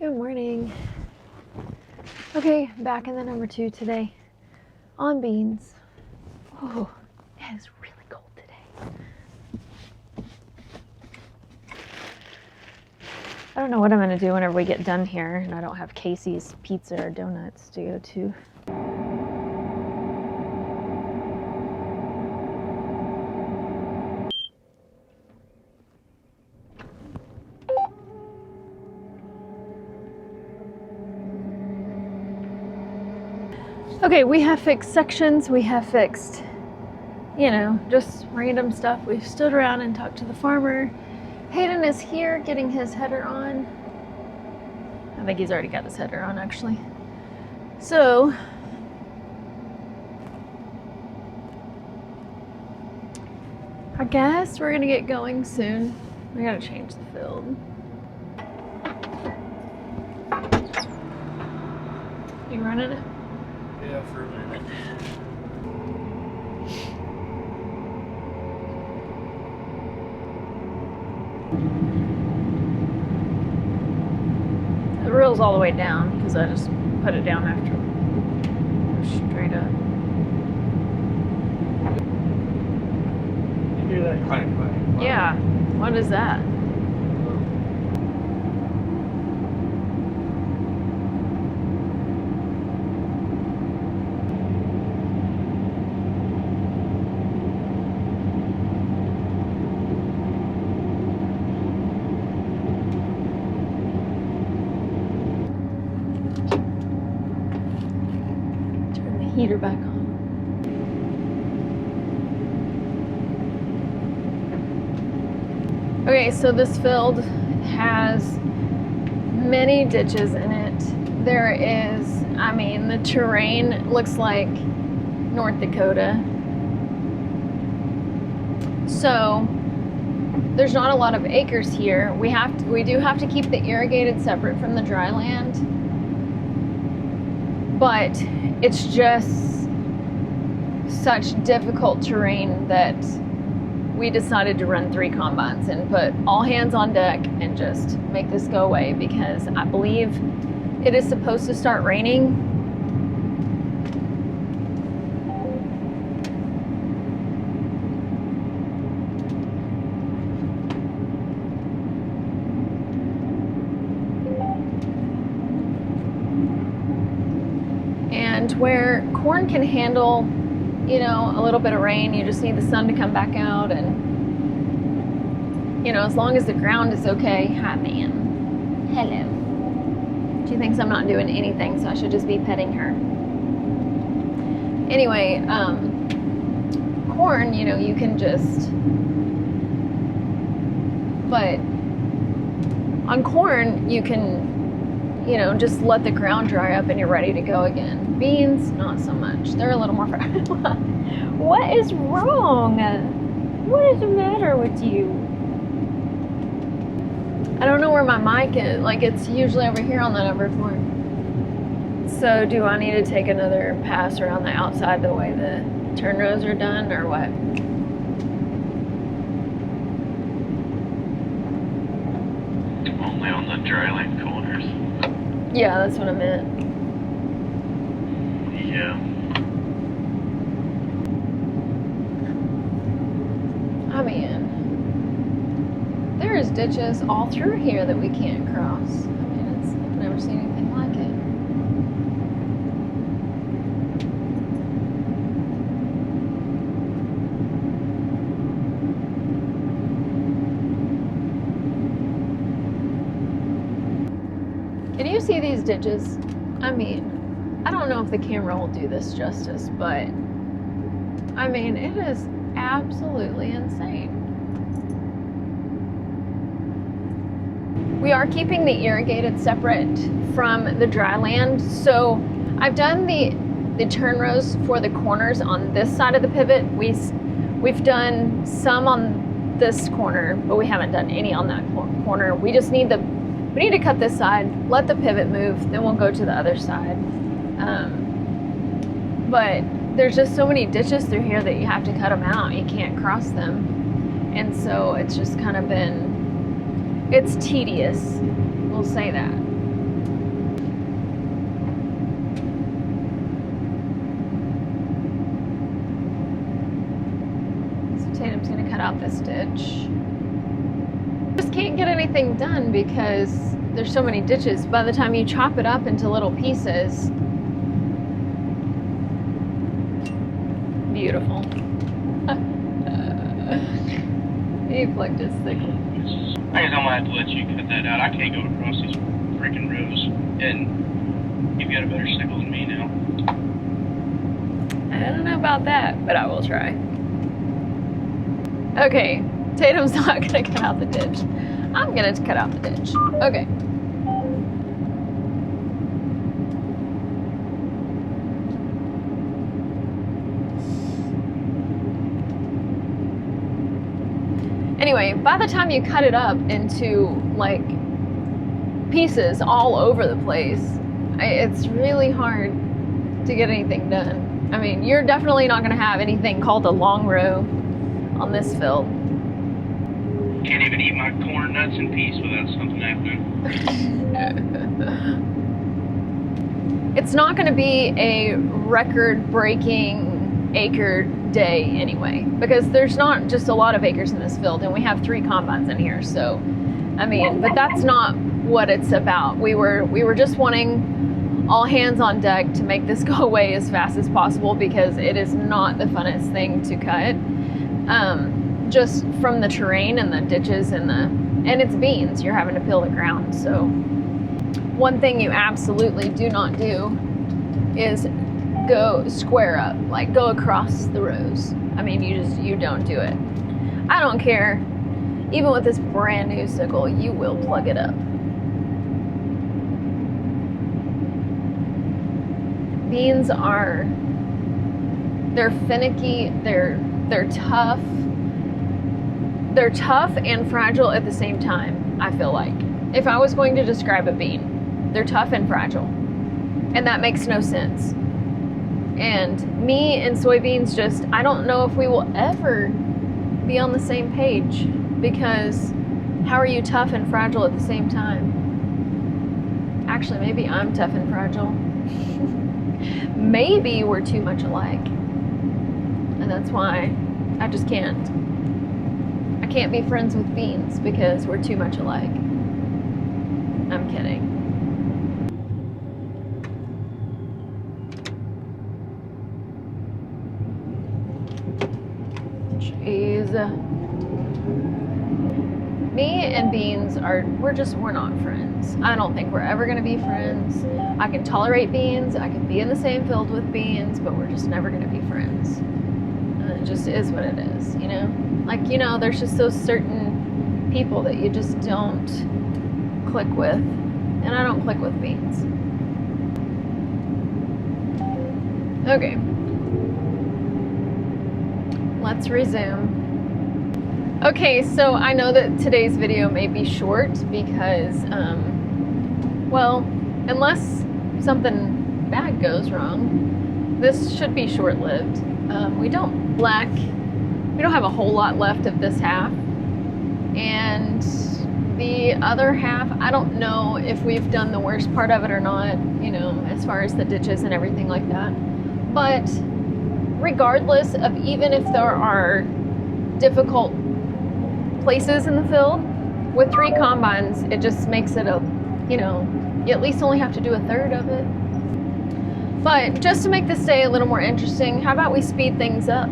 Good morning. Okay, back in the number 2 today on beans. Oh, it is really cold today. I don't know what I'm going to do whenever we get done here and I don't have Casey's pizza or donuts to go to. Okay, we have fixed sections, we have fixed, just random stuff. We've stood around and talked to the farmer. Hayden is here getting his header on. I think he's already got his header on, actually. So, I guess we're gonna get going soon. We gotta change the field. You running it? Yeah, for a minute. The reel's all the way down because I just put it down after straight up. You hear that clank, clank? Yeah. What is that? Heater back on. Okay, so this field has many ditches in it. There is, the terrain looks like North Dakota. So there's not a lot of acres here. We do have to keep the irrigated separate from the dry land. But it's just such difficult terrain that we decided to run 3 combines and put all hands on deck and just make this go away because I believe it is supposed to start raining. Where corn can handle, a little bit of rain, you just need the sun to come back out and, as long as the ground is okay. Hi, man. Hello. She thinks I'm not doing anything, so I should just be petting her. Anyway, corn, you can just, but on corn, you can, just let the ground dry up and you're ready to go again. Beans, not so much. They're a little more What is wrong? What is the matter with you? I don't know where my mic is. It's usually over here on the number 4. So do I need to take another pass around the outside the way the turn rows are done or what? Only on the dry land corners. Yeah, that's what I meant. Yeah. There is ditches all through here that we can't cross. I've never seen anything like it. Can you see these ditches? I don't know if the camera will do this justice, but it is absolutely insane. We are keeping the irrigated separate from the dry land. So I've done the turn rows for the corners on this side of the pivot. We've done some on this corner, but we haven't done any on that corner. We just need to cut this side, let the pivot move, then we'll go to the other side. But there's just so many ditches through here that you have to cut them out. You can't cross them. And so it's just kind of been, it's tedious. We'll say that. out this ditch. Just can't get anything done because there's so many ditches. By the time you chop it up into little pieces, beautiful. He flicked his sickle. I guess I'm gonna have to let you cut that out. I can't go across these freaking rows, and you've got a better sickle than me now. I don't know about that, but I will try. Okay, Tatum's not gonna cut out the ditch. I'm gonna cut out the ditch. Okay. Anyway, by the time you cut it up into like pieces all over the place, it's really hard to get anything done. I mean, you're definitely not going to have anything called a long row on this field. Can't even eat my corn nuts in peace without something happening. It's not going to be a record-breaking acre day anyway, because there's not just a lot of acres in this field, and we have 3 combines in here. So, I mean, but that's not what it's about. We were just wanting all hands on deck to make this go away as fast as possible, because it is not the funnest thing to cut. Just from the terrain and the ditches and it's beans. You're having to peel the ground. So one thing you absolutely do not do is go square up, like go across the rows. I mean, you don't do it. I don't care. Even with this brand new sickle, you will plug it up. Beans they're finicky, they're tough. They're tough and fragile at the same time, I feel like. If I was going to describe a bean, they're tough and fragile. And that makes no sense. And me and soybeans I don't know if we will ever be on the same page, because how are you tough and fragile at the same time? Actually, maybe I'm tough and fragile. Maybe we're too much alike. And that's why I just can't. I can't be friends with beans because we're too much alike. I'm kidding. Jeez. Me and beans we're not friends. I don't think we're ever gonna be friends. I can tolerate beans, I can be in the same field with beans, but we're just never gonna be friends. And it just is what it is, you know? Like, you know, there's just those certain people that you just don't click with. And I don't click with beans. Okay. Let's resume. Okay, so I know that today's video may be short because, well, unless something bad goes wrong, this should be short-lived. We don't have a whole lot left of this half, and the other half, I don't know if we've done the worst part of it or not, you know, as far as the ditches and everything like that. But regardless of, even if there are difficult places in the field, with 3 combines, it just makes it you at least only have to do a third of it. But just to make this day a little more interesting, how about we speed things up?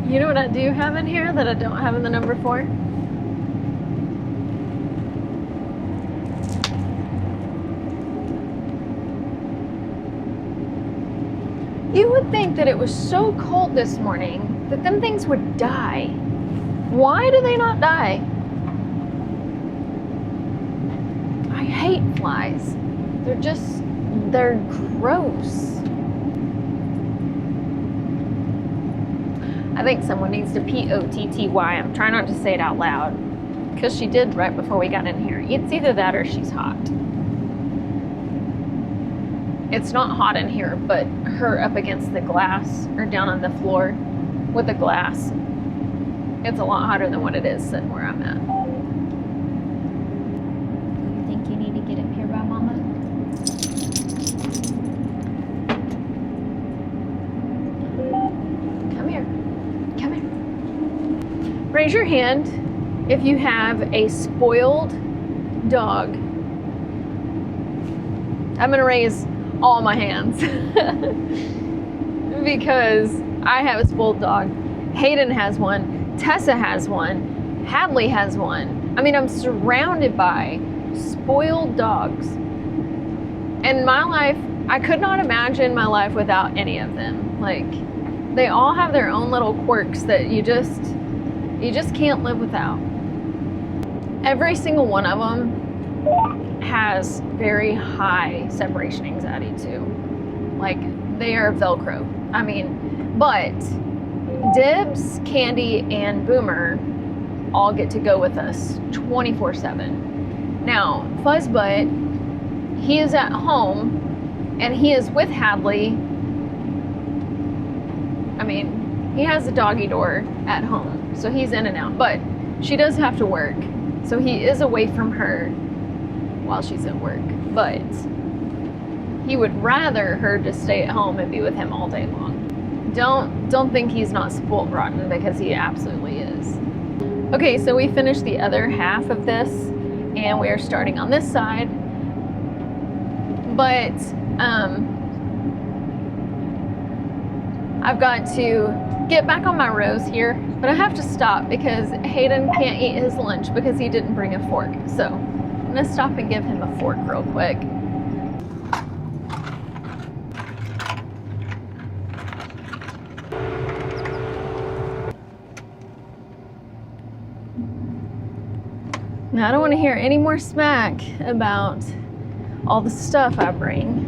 You know what I do have in here that I don't have in the number 4? You would think that it was so cold this morning that them things would die. Why do they not die? I hate flies. They're gross. I think someone needs to P-O-T-T-Y. I'm trying not to say it out loud, because she did right before we got in here. It's either that or she's hot. It's not hot in here, but her up against the glass or down on the floor with the glass, it's a lot hotter than what it is sitting where I'm at. You think you need to get up here by Mama? Come here. Come here. Raise your hand if you have a spoiled dog. I'm gonna raise all my hands because I have a spoiled dog. Hayden has one. Tessa has one. Hadley has one. I mean, I'm surrounded by spoiled dogs. In my life, I could not imagine my life without any of them. Like, they all have their own little quirks that you just can't live without. Every single one of them has very high separation anxiety too. Like, they are Velcro. I mean, but Dibs, Candy, and Boomer all get to go with us 24/7. Now, Fuzzbutt, he is at home and he is with Hadley. I mean, he has a doggy door at home, so he's in and out, but she does have to work. So he is away from her while she's at work, but he would rather her just stay at home and be with him all day long. Don't think he's not spoiled rotten, because he absolutely is. Okay, so we finished the other half of this and we are starting on this side. But I've got to get back on my rows here, but I have to stop because Hayden can't eat his lunch because he didn't bring a fork. So I'm gonna stop and give him a fork real quick. Now, I don't want to hear any more smack about all the stuff I bring.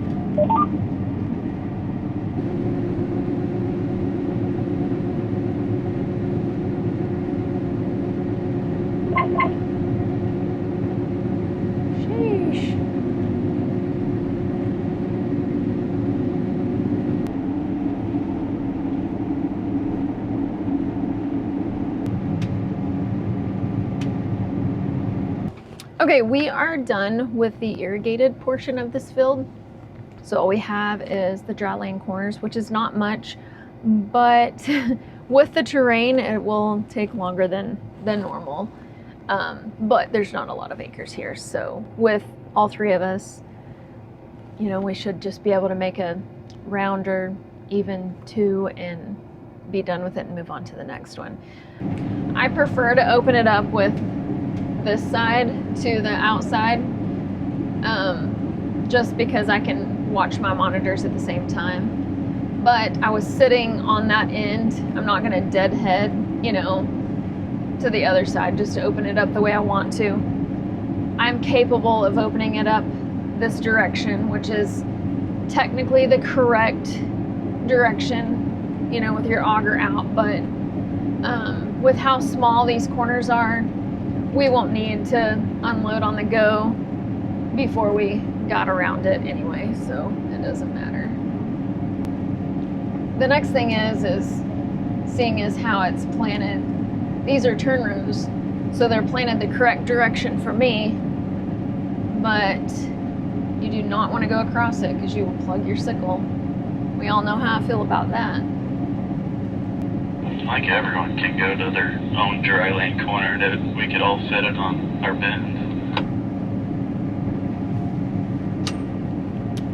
Sheesh. Okay, we are done with the irrigated portion of this field. So all we have is the dry land corners, which is not much, but with the terrain, it will take longer than normal. But there's not a lot of acres here. So with all three of us, you know, we should just be able to make a rounder, even two and be done with it and move on to the next one. I prefer to open it up with this side to the outside, just because I can watch my monitors at the same time. But I was sitting on that end. I'm not gonna deadhead, you know, to the other side just to open it up the way I want to. I'm capable of opening it up this direction, which is technically the correct direction, you know, with your auger out, but with how small these corners are, we won't need to unload on the go before we got around it anyway, so it doesn't matter. The next thing is seeing as how it's planted. These are turn rows, so they're planted the correct direction for me, but you do not want to go across it because you will plug your sickle. We all know how I feel about that. Like, everyone can go to their own dry land corner that we could all fit it on our bend.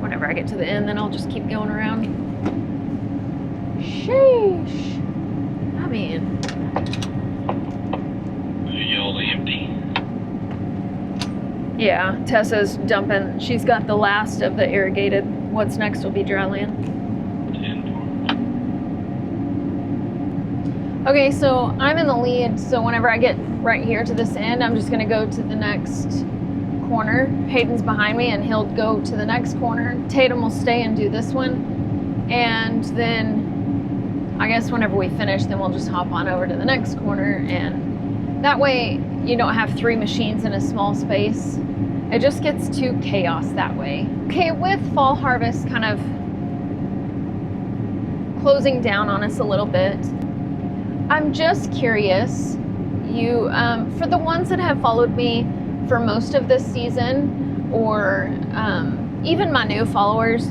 Whenever I get to the end, then I'll just keep going around. Sheesh. I mean, Y'all empty. yeah, Tessa's dumping. She's got the last of the irrigated. What's next will be dry land. 10 for Okay, so I'm in the lead, so whenever I get right here to this end, I'm just gonna go to the next corner. Hayden's behind me and he'll go to the next corner. Tatum will stay and do this one. And then I guess whenever we finish, then we'll just hop on over to the next corner, and that way you don't have 3 machines in a small space. It just gets too chaos that way. Okay, with fall harvest kind of closing down on us a little bit, I'm just curious, for the ones that have followed me for most of this season, or even my new followers,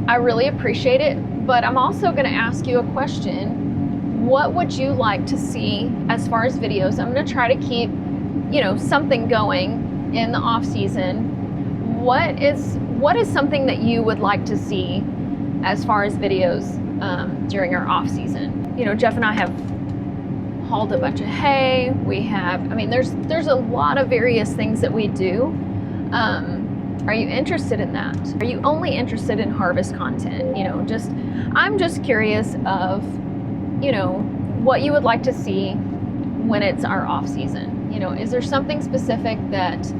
I really appreciate it, but I'm also gonna ask you a question. What would you like to see as far as videos? I'm gonna try to keep, something going in the off season. What is something that you would like to see as far as videos during our off season? Jeff and I have hauled a bunch of hay. We have, there's a lot of various things that we do. Are you interested in that? Are you only interested in harvest content? I'm just curious of, what you would like to see when it's our off season. Is there something specific that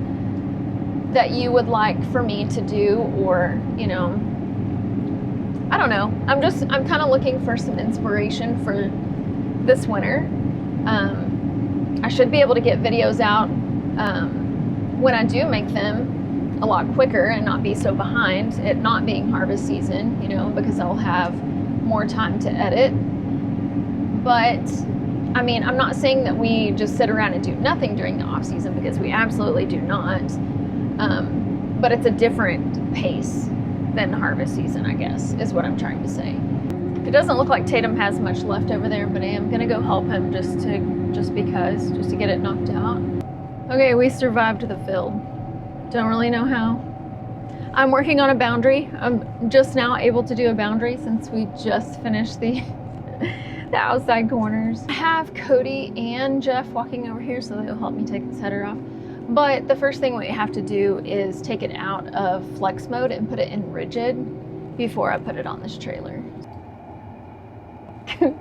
you would like for me to do, or, I don't know. I'm kind of looking for some inspiration for this winter. I should be able to get videos out when I do make them a lot quicker and not be so behind, it not being harvest season, because I'll have more time to edit. But I'm not saying that we just sit around and do nothing during the off season, because we absolutely do not. But it's a different pace than harvest season, I guess, is what I'm trying to say. It doesn't look like Tatum has much left over there, but I am gonna go help him just to get it knocked out. Okay, we survived the field. Don't really know how. I'm working on a boundary. I'm just now able to do a boundary since we just finished the outside corners. I have Cody and Jeff walking over here, so they'll help me take this header off. But the first thing we have to do is take it out of flex mode and put it in rigid before I put it on this trailer. It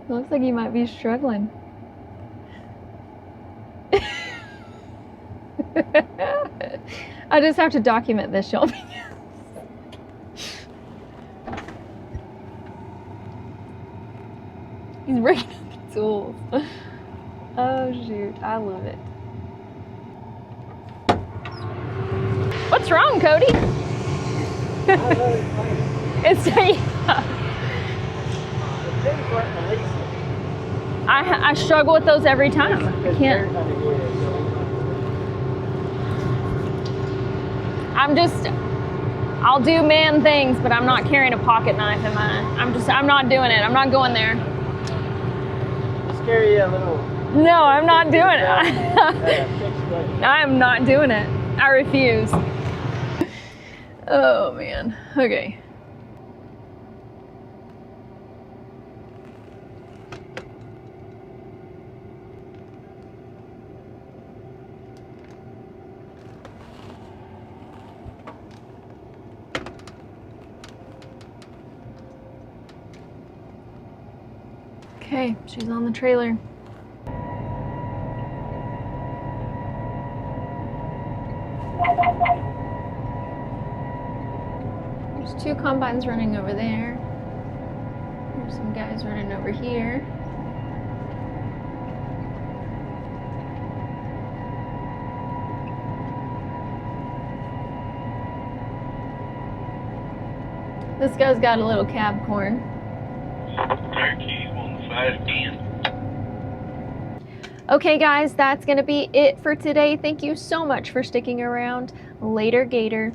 looks like you might be struggling. I just have to document this, y'all. He's breaking up the tools. Oh shoot, I love it. What's wrong, Cody? It's I struggle with those every time. I can't. I'll do man things, but I'm not carrying a pocket knife in mine. I'm not doing it. I'm not going there. Just carry a little. No, I'm not doing it. I am not doing it. I refuse. Oh man. Okay. Okay, she's on the trailer. There's 2 combines running over there. There's some guys running over here. This guy's got a little cab corn. Okay guys, that's gonna be it for today. Thank you so much for sticking around. Later, Gator.